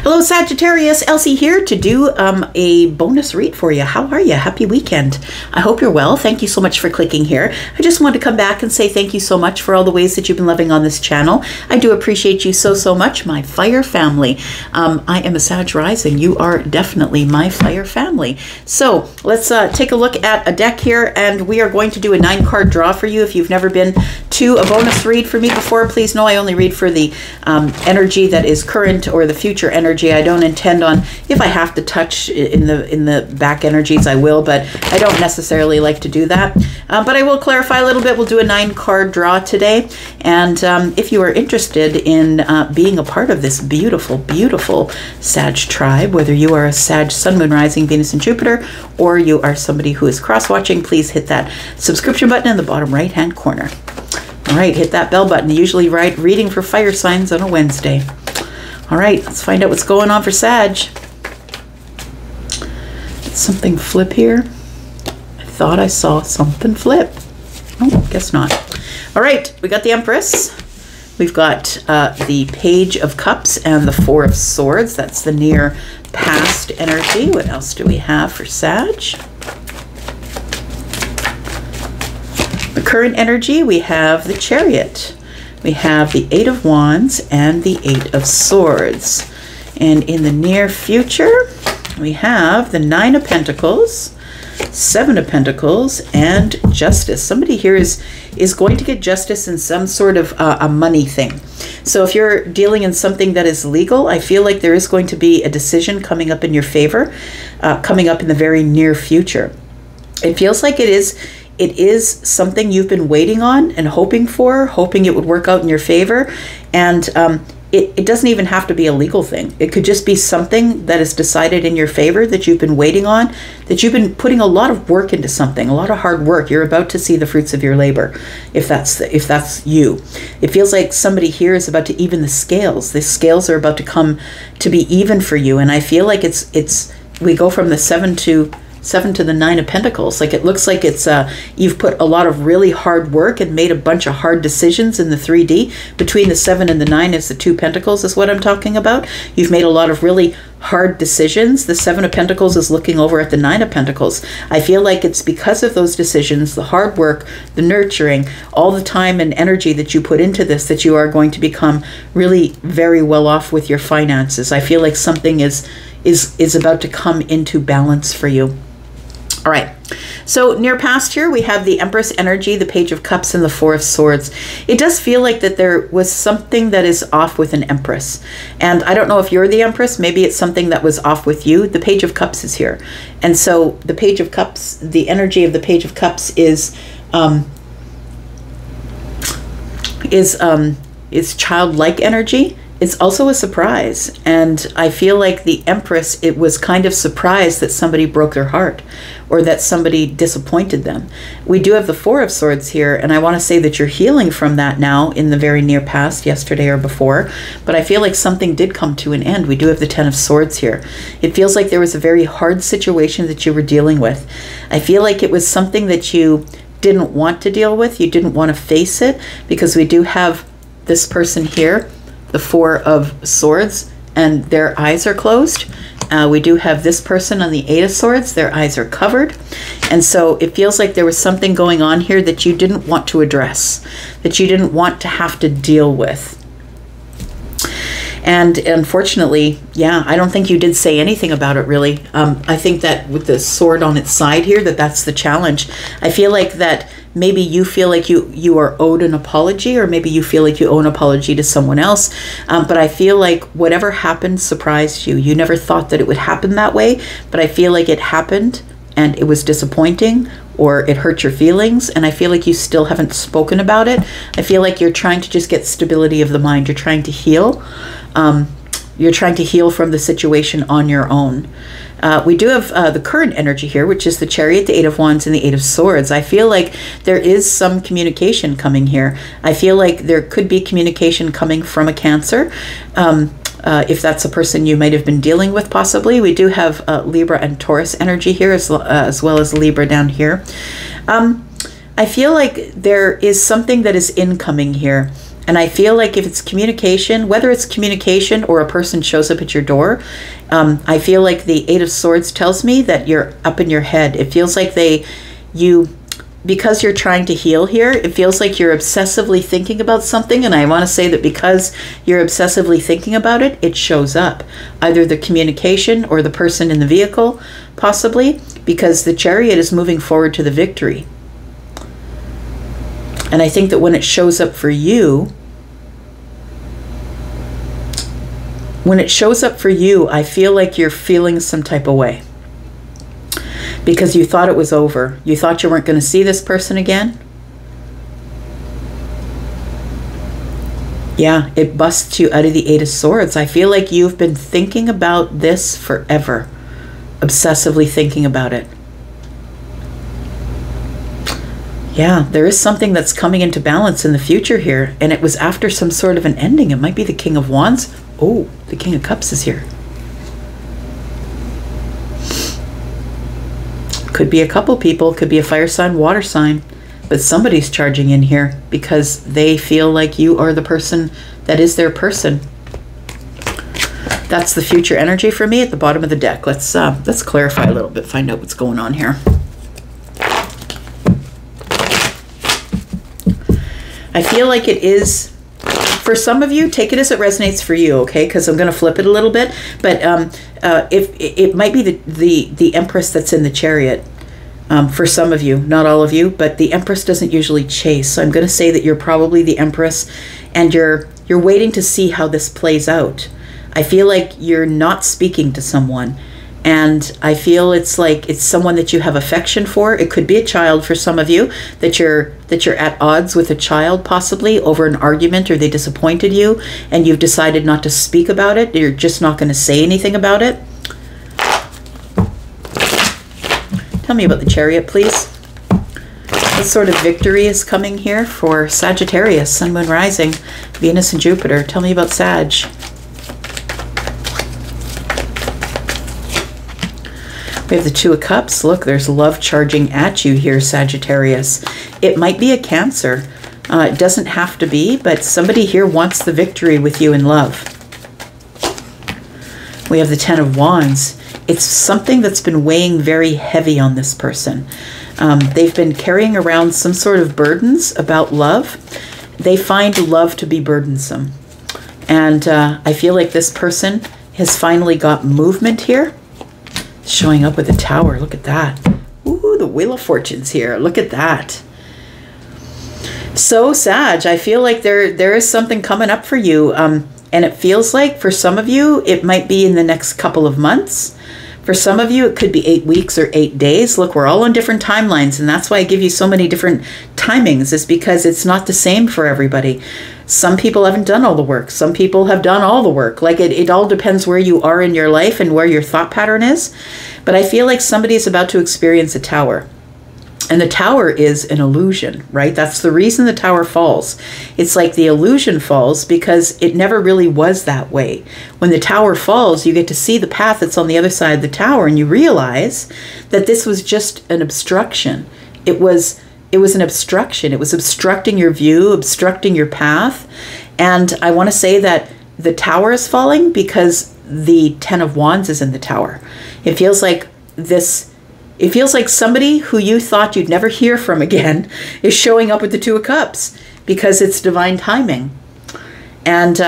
Hello Sagittarius, Elsie here to do a bonus read for you. How are you? Happy weekend. I hope you're well. Thank you so much for clicking here. I just wanted to come back and say thank you so much for all the ways that you've been loving on this channel. I do appreciate you so much, my fire family. I am a Sag rising. You are definitely my fire family. So let's take a look at a deck here, and we are going to do a 9-card draw for you. If you've never been to a bonus read for me before, please know I only read for the energy that is current or the future energy. I don't intend on, if I have to touch in the back energies, I will, but I don't necessarily like to do that. But I will clarify a little bit. We'll do a 9-card draw today, and if you are interested in being a part of this beautiful Sag tribe, whether you are a Sag Sun, Moon, Rising, Venus, and Jupiter, or you are somebody who is cross-watching, please hit that subscription button in the bottom right-hand corner. All right, hit that bell button. Usually reading for fire signs on a Wednesday. All right, let's find out what's going on for Sag. Did something flip here? I thought I saw something flip. Oh, guess not. All right, we got the Empress. We've got the Page of Cups and the Four of Swords. That's the near past energy. What else do we have for Sag? The current energy, we have the Chariot. We have the Eight of Wands and the Eight of Swords. And in the near future, we have the Nine of Pentacles, Seven of Pentacles, and Justice. Somebody here is going to get justice in some sort of a money thing. So if you're dealing in something that is legal, I feel like there is going to be a decision coming up in your favor, coming up in the very near future. It feels like it is something you've been waiting on and hoping for, hoping it would work out in your favor. And it doesn't even have to be a legal thing. It could just be something that is decided in your favor that you've been waiting on, that you've been putting a lot of work into something, a lot of hard work. You're about to see the fruits of your labor, if that's you. It feels like somebody here is about to even the scales. The scales are about to come to be even for you. And I feel like we go from the seven to the Nine of Pentacles. Like it looks like it's you've put a lot of really hard work and made a bunch of hard decisions in the 3D. Between the 7 and the 9 is the Two Pentacles, is what I'm talking about. You've made a lot of really hard decisions. The 7 of Pentacles is looking over at the 9 of Pentacles. I feel like it's because of those decisions, the hard work, the nurturing, all the time and energy that you put into this, that you are going to become really very well off with your finances. I feel like something is about to come into balance for you. All right, so near past here, we have the Empress energy, the Page of Cups, and the Four of Swords. It does feel like that there was something that is off with an Empress. And I don't know if you're the Empress, maybe it's something that was off with you. The Page of Cups is here. And so the Page of Cups, the energy of the Page of Cups is childlike energy. It's also a surprise, and I feel like the Empress, it was kind of surprised that somebody broke their heart or that somebody disappointed them. We do have the Four of Swords here, and I want to say that you're healing from that now in the very near past, yesterday or before, but I feel like something did come to an end. We do have the Ten of Swords here. It feels like there was a very hard situation that you were dealing with. I feel like it was something that you didn't want to deal with. You didn't want to face it, because we do have this person here, the Four of Swords, and their eyes are closed. We do have this person on the Eight of Swords. Their eyes are covered. And so it feels like there was something going on here that you didn't want to address, that you didn't want to have to deal with. And unfortunately, yeah, I don't think you did say anything about it, really. I think that with the sword on its side here, that's the challenge. I feel like that maybe you feel like you are owed an apology, or maybe you feel like you owe an apology to someone else. But I feel like whatever happened surprised you. You never thought that it would happen that way, but I feel like it happened and it was disappointing, or it hurt your feelings, and I feel like you still haven't spoken about it. I feel like you're trying to just get stability of the mind. You're trying to heal. You're trying to heal from the situation on your own. We do have the current energy here, which is the Chariot, the Eight of Wands, and the Eight of Swords. I feel like there is some communication coming here. I feel like there could be communication coming from a Cancer. If that's a person you might have been dealing with, possibly. We do have Libra and Taurus energy here, as well as Libra down here. I feel like there is something that is incoming here. And I feel like if it's communication, whether it's communication or a person shows up at your door, I feel like the Eight of Swords tells me that you're up in your head. It feels like because you're trying to heal here, it feels like you're obsessively thinking about something. And I want to say that because you're obsessively thinking about it, it shows up. Either the communication or the person in the vehicle, possibly, because the Chariot is moving forward to the victory. And I think that when it shows up for you, I feel like you're feeling some type of way. Because you thought it was over. You thought you weren't going to see this person again. Yeah, it busts you out of the Eight of Swords. I feel like you've been thinking about this forever. Obsessively thinking about it. Yeah, there is something that's coming into balance in the future here. And it was after some sort of an ending. It might be the King of Wands. Oh, the King of Cups is here. Could be a couple people, could be a fire sign, water sign, but somebody's charging in here because they feel like you are the person that is their person. That's the future energy for me at the bottom of the deck. Let's clarify a little bit, find out what's going on here. I feel like it is, for some of you, take it as it resonates for you, okay? Because I'm going to flip it a little bit. But if it might be the Empress that's in the Chariot for some of you, not all of you, but the Empress doesn't usually chase. So I'm going to say that you're probably the Empress, and you're waiting to see how this plays out. I feel like you're not speaking to someone. And I feel it's like it's someone that you have affection for. It could be a child for some of you, that you're at odds with a child possibly over an argument, or they disappointed you and you've decided not to speak about it. You're just not going to say anything about it. Tell me about the Chariot, please. What sort of victory is coming here for Sagittarius, Sun, Moon, Rising, Venus and Jupiter? Tell me about Sag. We have the Two of Cups. Look, there's love charging at you here, Sagittarius. It might be a Cancer. It doesn't have to be, but somebody here wants the victory with you in love. We have the Ten of Wands. It's something that's been weighing very heavy on this person. They've been carrying around some sort of burdens about love. They find love to be burdensome. And I feel like this person has finally got movement here. Showing up with a Tower. Look at that. Ooh, the Wheel of Fortune's here. Look at that. So, Sag, I feel like there is something coming up for you. And it feels like for some of you, it might be in the next couple of months. For some of you, it could be 8 weeks or 8 days. Look, we're all on different timelines, and that's why I give you so many different timings, is because it's not the same for everybody. Some people haven't done all the work. Some people have done all the work. Like it all depends where you are in your life and where your thought pattern is. But I feel like somebody is about to experience a Tower. And the Tower is an illusion, right? That's the reason the Tower falls. It's like the illusion falls because it never really was that way. When the Tower falls, you get to see the path that's on the other side of the Tower, and you realize that this was just an obstruction. It was an obstruction. It was obstructing your view, obstructing your path. And I want to say that the Tower is falling because the Ten of Wands is in the Tower. It feels like it feels like somebody who you thought you'd never hear from again is showing up with the Two of Cups because it's divine timing. And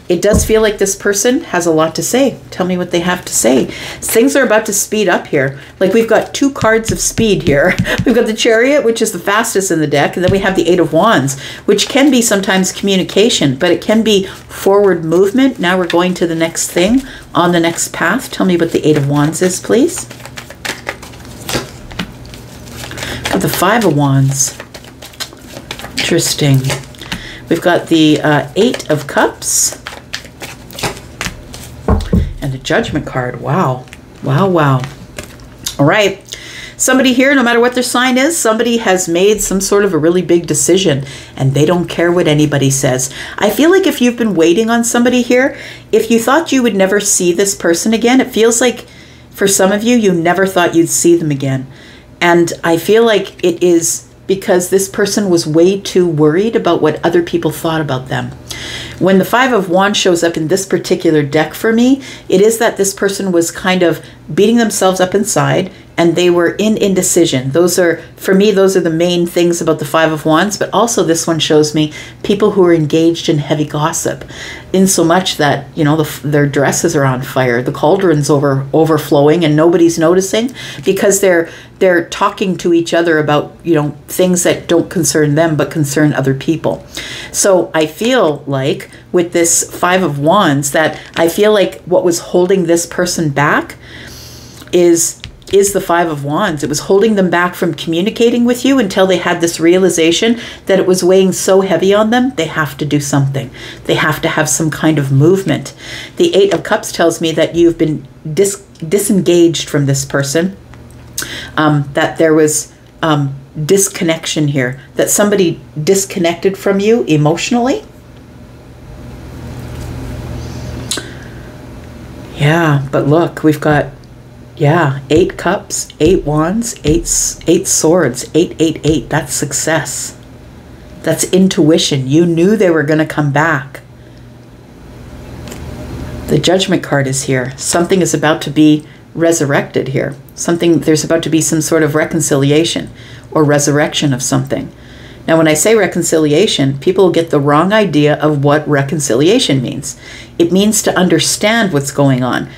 it does feel like this person has a lot to say. Tell me what they have to say. Things are about to speed up here. Like we've got 2 cards of speed here. We've got the Chariot, which is the fastest in the deck, and then we have the Eight of Wands, which can be sometimes communication, but it can be forward movement. Now we're going to the next thing on the next path. Tell me what the Eight of Wands is, please. Got the Five of Wands. Interesting. We've got the Eight of Cups. And the Judgment card. Wow. Wow, wow. All right. Somebody here, no matter what their sign is, somebody has made some sort of a really big decision, and they don't care what anybody says. I feel like if you've been waiting on somebody here, if you thought you would never see this person again, it feels like for some of you, you never thought you'd see them again. And I feel like it is because this person was way too worried about what other people thought about them. When the Five of Wands shows up in this particular deck for me, it is that this person was kind of beating themselves up inside, and they were in indecision. Those are, for me, those are the main things about the Five of Wands, but also this one shows me people who are engaged in heavy gossip, in so much that, you know, their dresses are on fire, the cauldron's overflowing, and nobody's noticing because they're talking to each other about, you know, things that don't concern them but concern other people. So I feel like with this Five of Wands that I feel like what was holding this person back is the Five of Wands. It was holding them back from communicating with you until they had this realization that it was weighing so heavy on them, they have to do something. They have to have some kind of movement. The Eight of Cups tells me that you've been disengaged from this person, that there was disconnection here, that somebody disconnected from you emotionally. Yeah, but look, we've got, yeah, 8 cups, 8 wands, 8 swords, 888. That's success. That's intuition. You knew they were going to come back. The Judgment card is here. Something is about to be resurrected here. There's about to be some sort of reconciliation or resurrection of something. Now, when I say reconciliation, people get the wrong idea of what reconciliation means. It means to understand what's going on.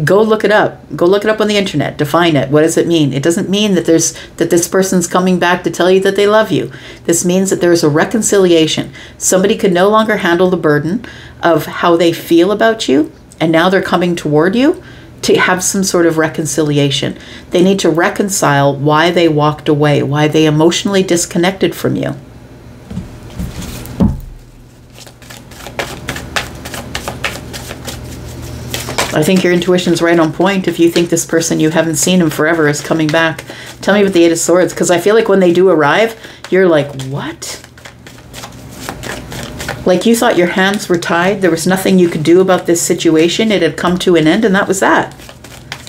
Go look it up. Go look it up on the internet. Define it. What does it mean? It doesn't mean that this person's coming back to tell you that they love you. This means that there's a reconciliation. Somebody could no longer handle the burden of how they feel about you, and now they're coming toward you to have some sort of reconciliation. They need to reconcile why they walked away, why they emotionally disconnected from you. I think your intuition's right on point. If you think this person, you haven't seen him forever, is coming back, tell me about the Eight of Swords, because I feel like when they do arrive, you're like, what? Like you thought your hands were tied. There was nothing you could do about this situation. It had come to an end, and that was that.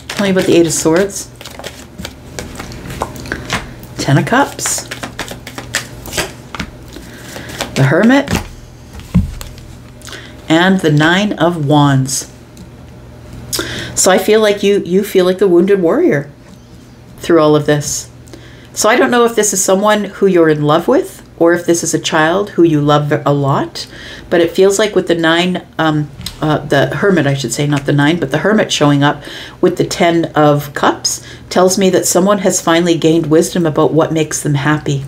Tell me about the Eight of Swords. 10 of Cups. The Hermit. And the Nine of Wands. So I feel like you feel like the wounded warrior through all of this. So I don't know if this is someone who you're in love with, or if this is a child who you love a lot, but it feels like with the the Hermit, I should say, not the 9, but the Hermit showing up with the 10 of Cups tells me that someone has finally gained wisdom about what makes them happy.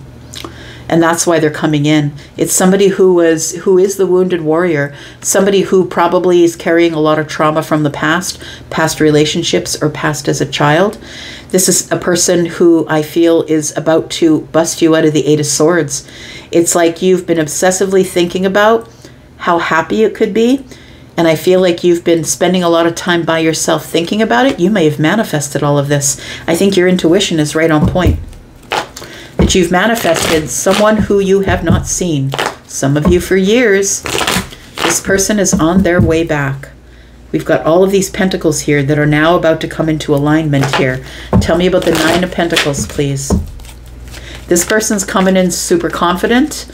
And that's why they're coming in. It's somebody who is the wounded warrior, somebody who probably is carrying a lot of trauma from the past relationships, or past as a child. This is a person who I feel is about to bust you out of the Eight of Swords. It's like you've been obsessively thinking about how happy it could be, and I feel like you've been spending a lot of time by yourself thinking about it. You may have manifested all of this. I think your intuition is right on point. That you've manifested someone who you have not seen. Some of you for years. This person is on their way back. We've got all of these pentacles here that are now about to come into alignment here. Tell me about the 9 of Pentacles, please. This person's coming in super confident.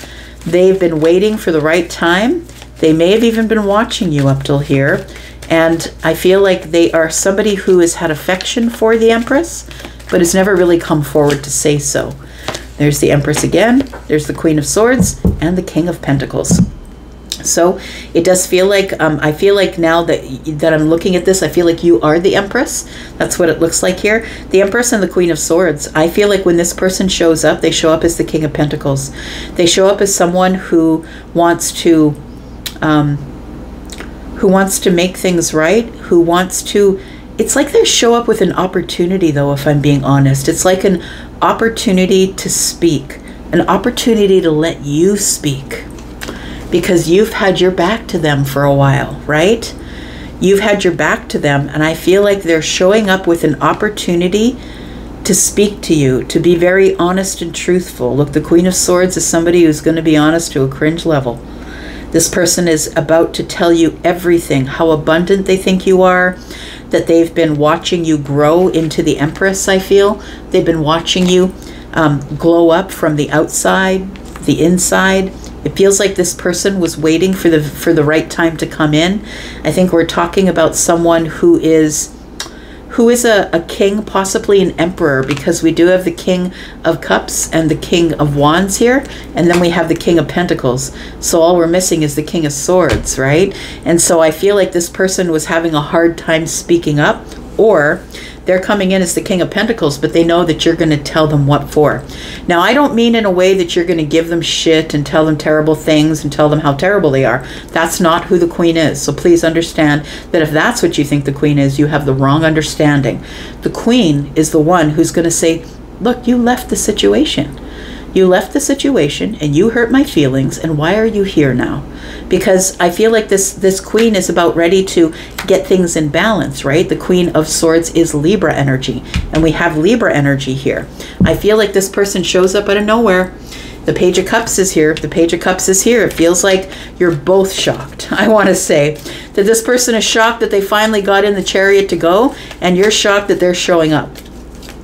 They've been waiting for the right time. They may have even been watching you up till here. And I feel like they are somebody who has had affection for the Empress, but has never really come forward to say so. There's the Empress again. There's the Queen of Swords and the King of Pentacles. So it does feel like, I feel like now that I'm looking at this, I feel like you are the Empress. That's what it looks like here. The Empress and the Queen of Swords. I feel like when this person shows up, they show up as the King of Pentacles. They show up as someone who wants to make things right, who wants to, it's like they show up with an opportunity though, if I'm being honest. It's like an opportunity to speak, an opportunity to let you speak, because you've had your back to them for a while, right? You've had your back to them, and I feel like they're showing up with an opportunity to speak to you, to be very honest and truthful. Look, the Queen of Swords is somebody who's going to be honest to a cringe level. This person is about to tell you everything, how abundant they think you are, that they've been watching you grow into the Empress, I feel. They've been watching you glow up from the outside, the inside. It feels like this person was waiting for the right time to come in. I think we're talking about someone who is a king, possibly an emperor, because we do have the King of Cups and the King of Wands here, and then we have the King of Pentacles. So all we're missing is the King of Swords, right? And so I feel like this person was having a hard time speaking up, or they're coming in as the King of Pentacles, but they know that you're going to tell them what for. Now, I don't mean in a way that you're going to give them shit and tell them terrible things and tell them how terrible they are. That's not who the Queen is. So please understand that if that's what you think the Queen is, you have the wrong understanding. The Queen is the one who's going to say, look, you left the situation. You left the situation and you hurt my feelings, and why are you here now? Because I feel like this Queen is about ready to get things in balance, right? The Queen of Swords is Libra energy, and we have Libra energy here. I feel like this person shows up out of nowhere. The Page of Cups is here. The Page of Cups is here. It feels like you're both shocked. I want to say that this person is shocked that they finally got in the chariot to go, and you're shocked that they're showing up.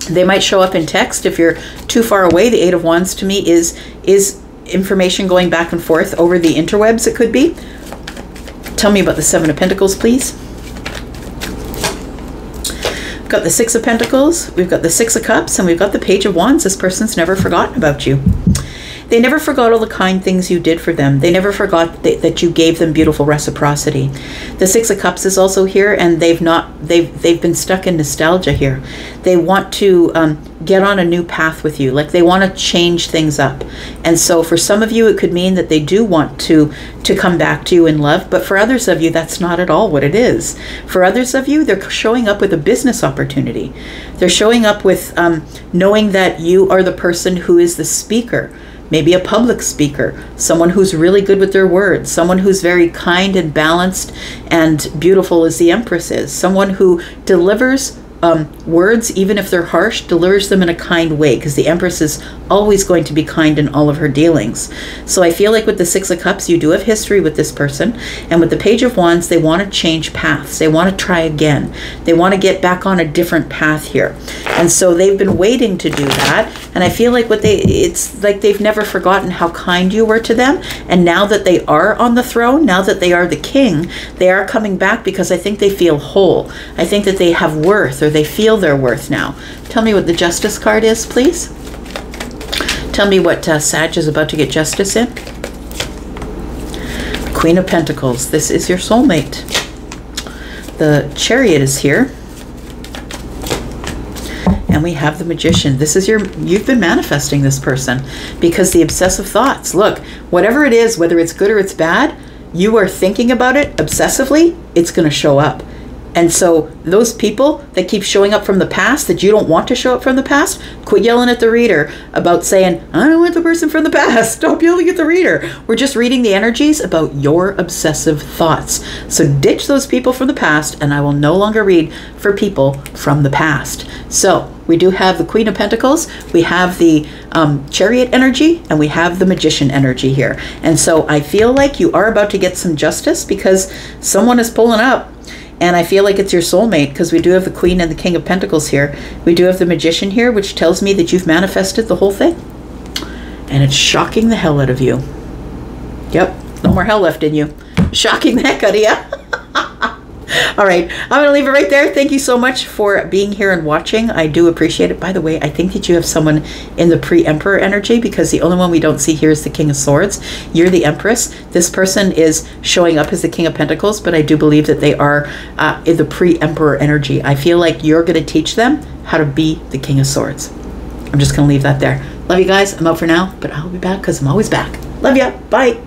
They might show up in text if you're too far away. The Eight of Wands to me is information going back and forth over the interwebs. It could be. Tell me about the Seven of Pentacles, please. We've got the Six of Pentacles, we've got the Six of Cups, and we've got the Page of Wands. This person's never forgotten about you. They never forgot all the kind things you did for them. They never forgot that you gave them beautiful reciprocity. The Six of Cups is also here, and they've been stuck in nostalgia here. They want to get on a new path with you. Like they want to change things up. And so for some of you, it could mean that they do want to come back to you in love. But for others of you, that's not at all what it is. For others of you, they're showing up with a business opportunity. They're showing up with knowing that you are the person who is the speaker. Maybe a public speaker, someone who's really good with their words, someone who's very kind and balanced and beautiful as the Empress is, someone who delivers words, even if they're harsh, delivers them in a kind way, because the Empress is always going to be kind in all of her dealings. So I feel like with the Six of Cups, you do have history with this person, and with the Page of Wands, they want to change paths. They want to try again. They want to get back on a different path here. And so they've been waiting to do that, and I feel like it's like they've never forgotten how kind you were to them, and now that they are on the throne, now that they are the king, they are coming back because I think they feel whole. I think that they have worth, or they feel their worth now. Tell me what the Justice card is, please. Tell me what Sag is about to get justice in. Queen of Pentacles. This is your soulmate. The Chariot is here. And we have the Magician. This is you've been manifesting this person, because the obsessive thoughts. Look, whatever it is, whether it's good or it's bad, you are thinking about it obsessively, it's going to show up. And so those people that keep showing up from the past that you don't want to show up from the past, quit yelling at the reader about saying, I don't want the person from the past. Stop yelling at the reader. We're just reading the energies about your obsessive thoughts. So ditch those people from the past, and I will no longer read for people from the past. So we do have the Queen of Pentacles, we have the Chariot energy, and we have the Magician energy here. And so I feel like you are about to get some justice, because someone is pulling up. And I feel like it's your soulmate, because we do have the Queen and the King of Pentacles here. We do have the Magician here, which tells me that you've manifested the whole thing. And it's shocking the hell out of you. Yep, no more hell left in you. Shocking the heck out of you. All right, I'm going to leave it right there. Thank you so much for being here and watching. I do appreciate it. By the way, I think that you have someone in the pre-Emperor energy, because the only one we don't see here is the King of Swords. You're the Empress. This person is showing up as the King of Pentacles, but I do believe that they are in the pre-Emperor energy. I feel like you're going to teach them how to be the King of Swords. I'm just going to leave that there. Love you guys. I'm out for now, but I'll be back because I'm always back. Love ya. Bye.